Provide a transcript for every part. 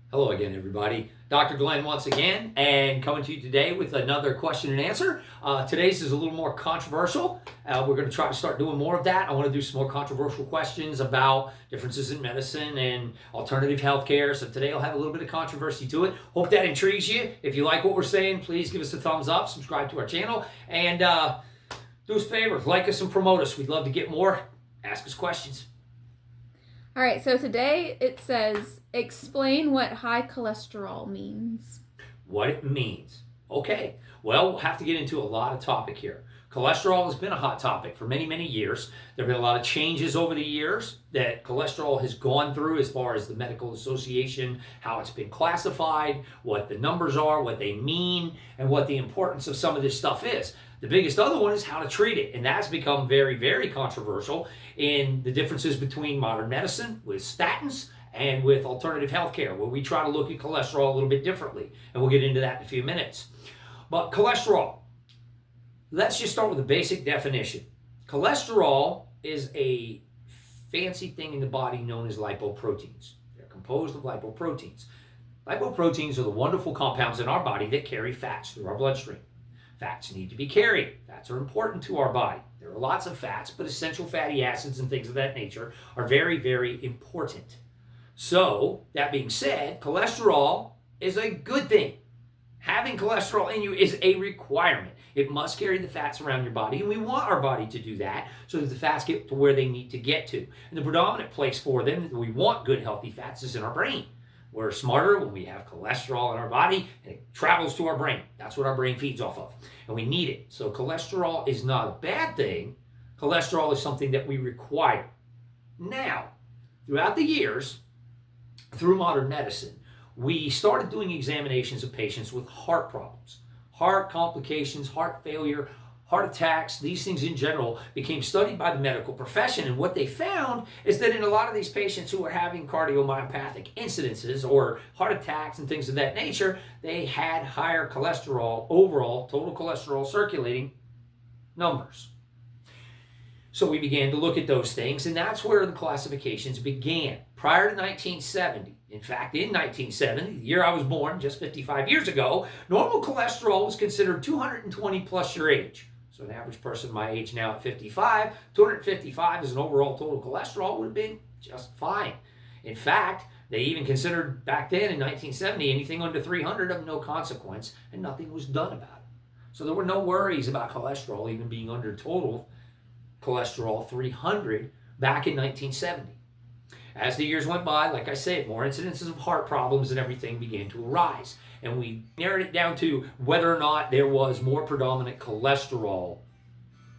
Hello again, everybody. Dr. Glenn once again, and coming to you today with another question and answer. Today's is a little more controversial. We're going to try to start doing more of that. I want to do some more controversial questions about differences in medicine and alternative healthcare. So today I'll have a little bit of controversy to it. Hope that intrigues you. If you like what we're saying, please give us a thumbs up, subscribe to our channel, and do us a favor, like us and promote us. We'd love to get more. Ask us questions. All right, so today it says, explain what high cholesterol means. What it means. Okay, well, we'll have to get into a lot of topic here. Cholesterol has been a hot topic for many, many years. There have been a lot of changes over the years that cholesterol has gone through as far as the medical association, how it's been classified, what the numbers are, what they mean, and what the importance of some of this stuff is. The biggest other one is how to treat it, and that's become very, very controversial in the differences between modern medicine with statins and with alternative healthcare, where we try to look at cholesterol a little bit differently, and we'll get into that in a few minutes. But cholesterol, let's just start with a basic definition. Cholesterol is a fancy thing in the body known as lipoproteins. They're composed of lipoproteins. Lipoproteins are the wonderful compounds in our body that carry fats through our bloodstream. Fats need to be carried. Fats are important to our body. There are lots of fats, but essential fatty acids and things of that nature are very, very important. So, that being said, cholesterol is a good thing. Having cholesterol in you is a requirement. It must carry the fats around your body, and we want our body to do that so that the fats get to where they need to get to. And the predominant place for them that we want good, healthy fats is in our brain. We're smarter when we have cholesterol in our body and it travels to our brain. That's what our brain feeds off of, and we need it. So cholesterol is not a bad thing. Cholesterol is something that we require. Now, throughout the years, through modern medicine, we started doing examinations of patients with heart problems, heart complications, heart failure, heart attacks. These things in general became studied by the medical profession, and what they found is that in a lot of these patients who were having cardiomyopathic incidences or heart attacks and things of that nature, they had higher cholesterol, overall total cholesterol circulating numbers. So we began to look at those things, and that's where the classifications began. Prior to 1970, in fact, in 1970, the year I was born, just 55 years ago, normal cholesterol was considered 220 plus your age. So an average person my age now at 55, 255 as an overall total cholesterol would have been just fine. In fact, they even considered back then in 1970 anything under 300 of no consequence, and nothing was done about it. So there were no worries about cholesterol even being under total cholesterol 300 back in 1970. As the years went by, like I said, more incidences of heart problems and everything began to arise. And we narrowed it down to whether or not there was more predominant cholesterol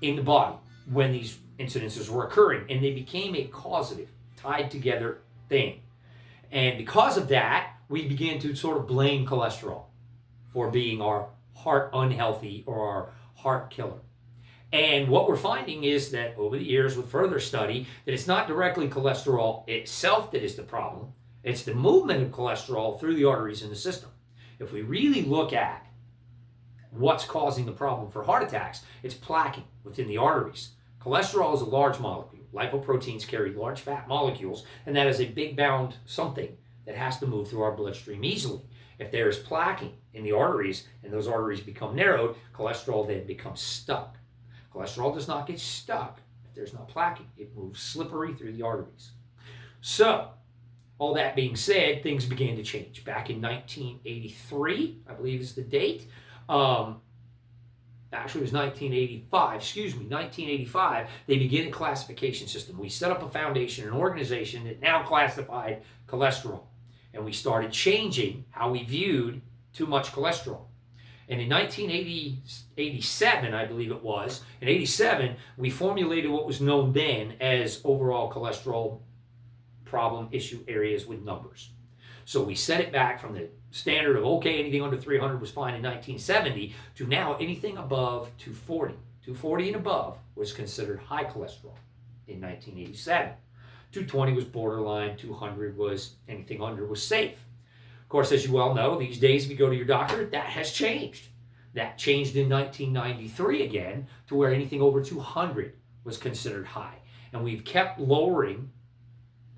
in the body when these incidences were occurring. And they became a causative, tied together thing. And because of that, we began to sort of blame cholesterol for being our heart unhealthy or our heart killer. And what we're finding is that over the years, with further study, that it's not directly cholesterol itself that is the problem. It's the movement of cholesterol through the arteries in the system. If we really look at what's causing the problem for heart attacks, it's plaquing within the arteries. Cholesterol is a large molecule. Lipoproteins carry large fat molecules, and that is a big bound something that has to move through our bloodstream easily. If there is plaquing in the arteries and those arteries become narrowed, cholesterol then becomes stuck. Cholesterol does not get stuck if there's not plaquing. It moves slippery through the arteries. So, all that being said, things began to change. Back in 1983, I believe is the date. Actually, it was 1985, they began a classification system. We set up a foundation, an organization that now classified cholesterol. And we started changing how we viewed too much cholesterol. And in 1987, I believe it was, in 87, we formulated what was known then as overall cholesterol problem issue areas with numbers. So we set it back from the standard of, okay, anything under 300 was fine in 1970, to now anything above 240. 240 and above was considered high cholesterol in 1987. 220 was borderline, 200 was anything under was safe. Of course, as you well know, these days if you go to your doctor, that has changed. That changed in 1993 again to where anything over 200 was considered high. And we've kept lowering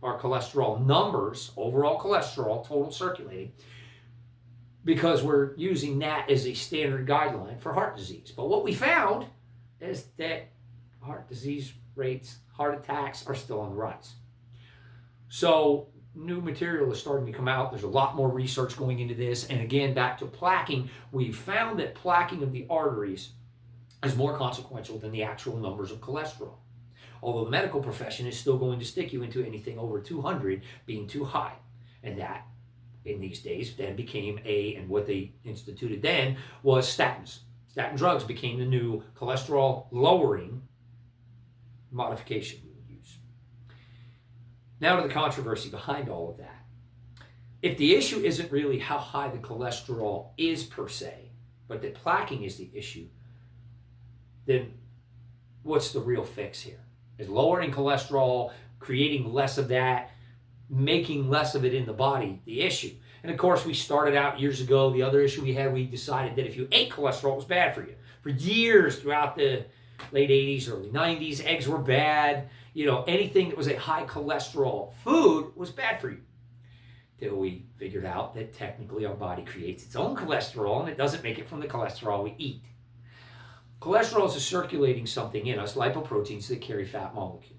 our cholesterol numbers, overall cholesterol, total circulating, because we're using that as a standard guideline for heart disease. But what we found is that heart disease rates, heart attacks are still on the rise. So new material is starting to come out. There's a lot more research going into this. And again, back to plaquing, we found that plaquing of the arteries is more consequential than the actual numbers of cholesterol. Although the medical profession is still going to stick you into anything over 200 being too high. And that, in these days, then became and what they instituted then was statins. Statin drugs became the new cholesterol lowering modification we would use. Now to the controversy behind all of that. If the issue isn't really how high the cholesterol is per se, but that plaquing is the issue, then what's the real fix here? Is lowering cholesterol, creating less of that, making less of it in the body the issue? And of course, we started out years ago, the other issue we had, we decided that if you ate cholesterol, it was bad for you. For years throughout the late 80s, early 90s, eggs were bad. Anything that was a high cholesterol food was bad for you. Till we figured out that technically our body creates its own cholesterol and it doesn't make it from the cholesterol we eat. Cholesterol is a circulating something in us, lipoproteins that carry fat molecules.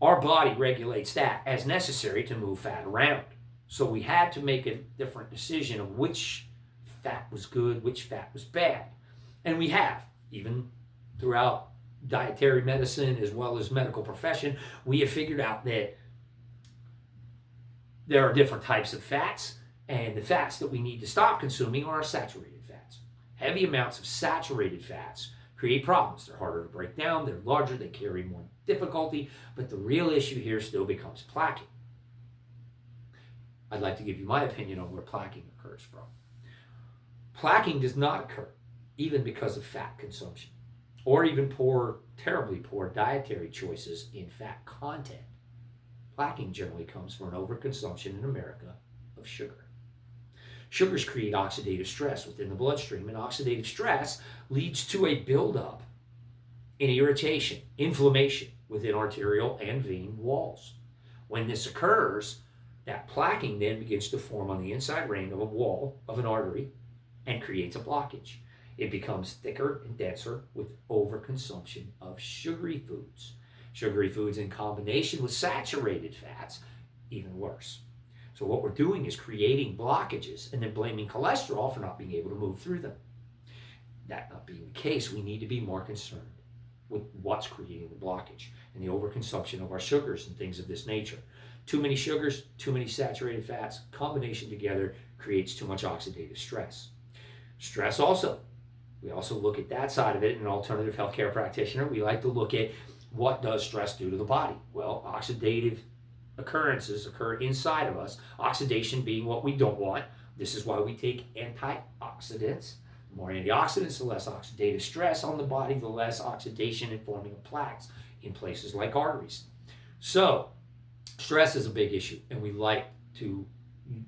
Our body regulates that as necessary to move fat around. So we had to make a different decision of which fat was good, which fat was bad. And we have, even throughout dietary medicine as well as medical profession, we have figured out that there are different types of fats, and the fats that we need to stop consuming are saturated fats. Heavy amounts of saturated fats create problems. They're harder to break down, they're larger, they carry more difficulty, but the real issue here still becomes plaquing. I'd like to give you my opinion on where plaquing occurs from. Plaquing does not occur even because of fat consumption or even terribly poor dietary choices in fat content. Plaquing generally comes from an overconsumption in America of sugar. Sugars create oxidative stress within the bloodstream, and oxidative stress leads to a buildup in irritation, inflammation within arterial and vein walls. When this occurs, that plaquing then begins to form on the inside ring of a wall of an artery and creates a blockage. It becomes thicker and denser with overconsumption of sugary foods. Sugary foods in combination with saturated fats, even worse. So what we're doing is creating blockages and then blaming cholesterol for not being able to move through them. That not being the case, we need to be more concerned with what's creating the blockage and the overconsumption of our sugars and things of this nature. Too many sugars, too many saturated fats, combination together creates too much oxidative stress. Stress also, we also look at that side of it. An alternative healthcare practitioner, we like to look at what does stress do to the body. Well, oxidative occurrences occur inside of us, oxidation being what we don't want. This is why we take antioxidants. The more antioxidants, the less oxidative stress on the body, the less oxidation and forming of plaques in places like arteries. So, stress is a big issue, and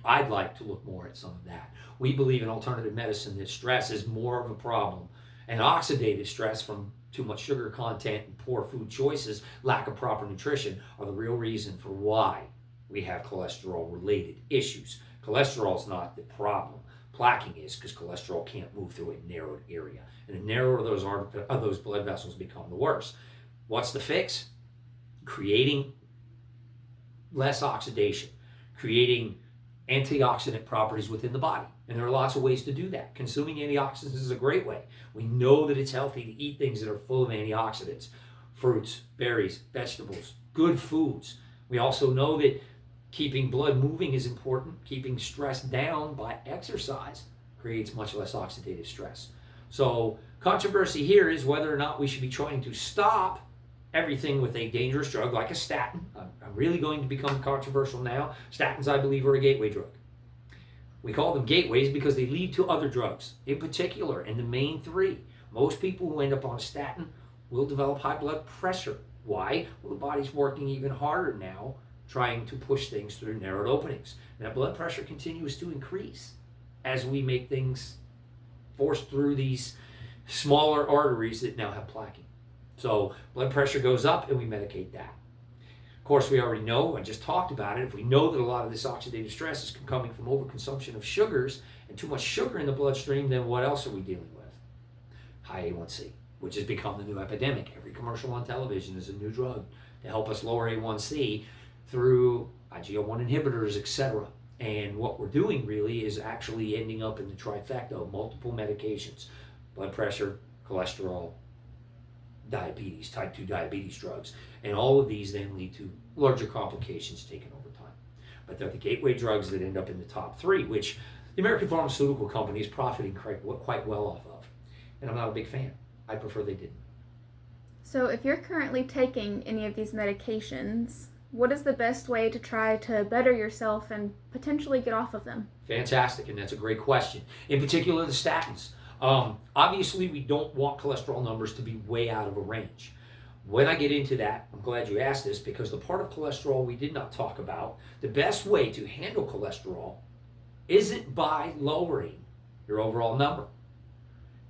I'd like to look more at some of that. We believe in alternative medicine that stress is more of a problem, and oxidative stress from too much sugar content and poor food choices, lack of proper nutrition, are the real reason for why we have cholesterol-related issues. Cholesterol is not the problem. Plaquing is, because cholesterol can't move through a narrowed area. And the narrower those blood vessels become, the worse. What's the fix? Creating less oxidation, creating antioxidant properties within the body. And there are lots of ways to do that. Consuming antioxidants is a great way. We know that it's healthy to eat things that are full of antioxidants. Fruits, berries, vegetables, good foods. We also know that keeping blood moving is important. Keeping stress down by exercise creates much less oxidative stress. So controversy here is whether or not we should be trying to stop everything with a dangerous drug like a statin. I'm really going to become controversial now. Statins, I believe, are a gateway drug. We call them gateways because they lead to other drugs. In particular, and the main three, most people who end up on a statin will develop high blood pressure. Why? Well, the body's working even harder now, trying to push things through narrowed openings. And that blood pressure continues to increase as we make things forced through these smaller arteries that now have plaquing. So blood pressure goes up and we medicate that. Of course, we already know, I just talked about it, if we know that a lot of this oxidative stress is coming from overconsumption of sugars and too much sugar in the bloodstream, then what else are we dealing with? High A1C, which has become the new epidemic. Every commercial on television is a new drug to help us lower A1C through IGL-1 inhibitors, etc. And what we're doing really is actually ending up in the trifecta of multiple medications: blood pressure, cholesterol, diabetes, type 2 diabetes drugs. And all of these then lead to larger complications taken over time. But they're the gateway drugs that end up in the top three, which the American pharmaceutical company is profiting quite well off of. And I'm not a big fan. I prefer they didn't. So if you're currently taking any of these medications, what is the best way to try to better yourself and potentially get off of them? Fantastic, and that's a great question. In particular, the statins. Obviously, we don't want cholesterol numbers to be way out of a range. When I get into that, I'm glad you asked this, because the part of cholesterol we did not talk about, the best way to handle cholesterol isn't by lowering your overall number.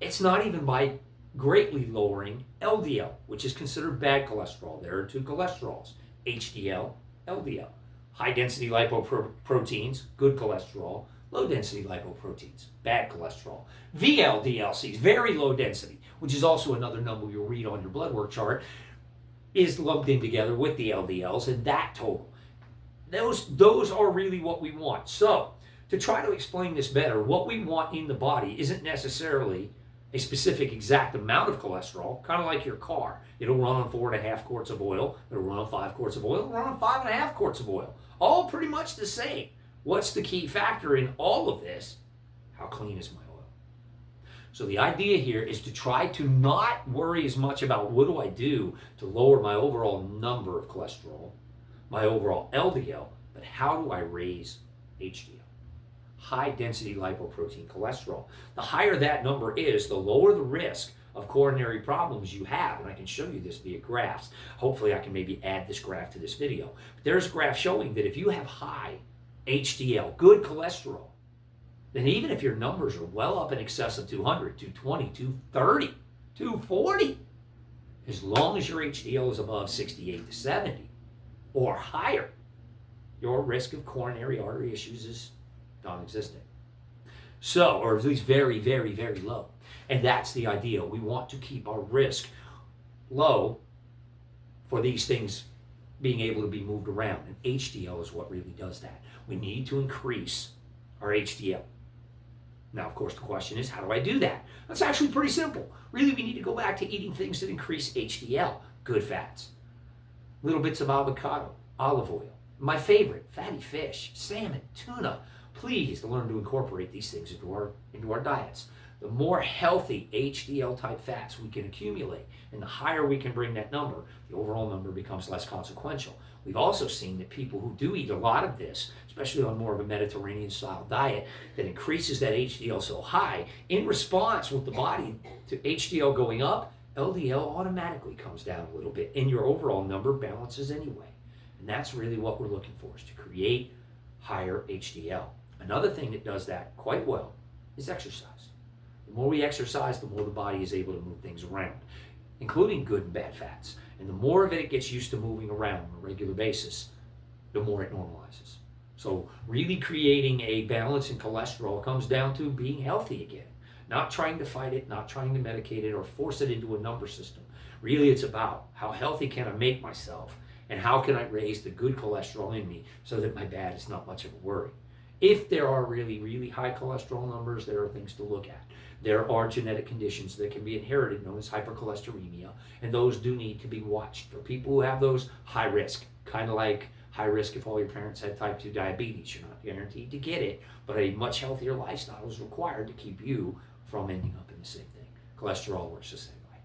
It's not even by greatly lowering LDL, which is considered bad cholesterol. There are two cholesterols: HDL, LDL. High density lipoproteins, good cholesterol. Low density lipoproteins, bad cholesterol. VLDLCs, very low density, which is also another number you'll read on your blood work chart, is lumped in together with the LDLs, and that total. Those are really what we want. So, to try to explain this better, what we want in the body isn't necessarily a specific exact amount of cholesterol, kind of like your car. It'll run on 4.5 quarts of oil, it'll run on 5 quarts of oil, it'll run on 5.5 quarts of oil. All pretty much the same. What's the key factor in all of this? How clean is my oil? So the idea here is to try to not worry as much about what do I do to lower my overall number of cholesterol, my overall LDL, but how do I raise HDL? High density lipoprotein cholesterol. The higher that number is, the lower the risk of coronary problems you have. And I can show you this via graphs. Hopefully I can maybe add this graph to this video. But there's a graph showing that if you have high HDL, good cholesterol, then even if your numbers are well up in excess of 200, 220, 230, 240, as long as your HDL is above 68 to 70 or higher, your risk of coronary artery issues is non-existent. So, or at least very, very, very low. And that's the idea. We want to keep our risk low for these things being able to be moved around. And HDL is what really does that. We need to increase our HDL. Now, of course, the question is, how do I do that? That's actually pretty simple. Really, we need to go back to eating things that increase HDL. Good fats. Little bits of avocado, olive oil. My favorite, fatty fish, salmon, tuna. Please learn to incorporate these things into our diets. The more healthy HDL type fats we can accumulate, and the higher we can bring that number, the overall number becomes less consequential. We've also seen that people who do eat a lot of this, especially on more of a Mediterranean style diet, that increases that HDL so high, in response with the body to HDL going up, LDL automatically comes down a little bit, and your overall number balances anyway. And that's really what we're looking for, is to create higher HDL. Another thing that does that quite well is exercise. The more we exercise, the more the body is able to move things around, including good and bad fats. And the more of it gets used to moving around on a regular basis, the more it normalizes. So really creating a balance in cholesterol comes down to being healthy again. Not trying to fight it, not trying to medicate it or force it into a number system. Really, it's about how healthy can I make myself, and how can I raise the good cholesterol in me so that my bad is not much of a worry. If there are really, really high cholesterol numbers, there are things to look at. There are genetic conditions that can be inherited known as hypercholesteremia, and those do need to be watched. For people who have those, high risk, kind of like high risk if all your parents had type 2 diabetes. You're not guaranteed to get it, but a much healthier lifestyle is required to keep you from ending up in the same thing. Cholesterol works the same way.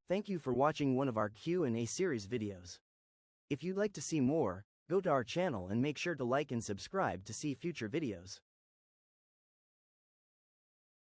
Thank you for watching one of our Q&A series videos. If you'd like to see more, go to our channel and make sure to like and subscribe to see future videos.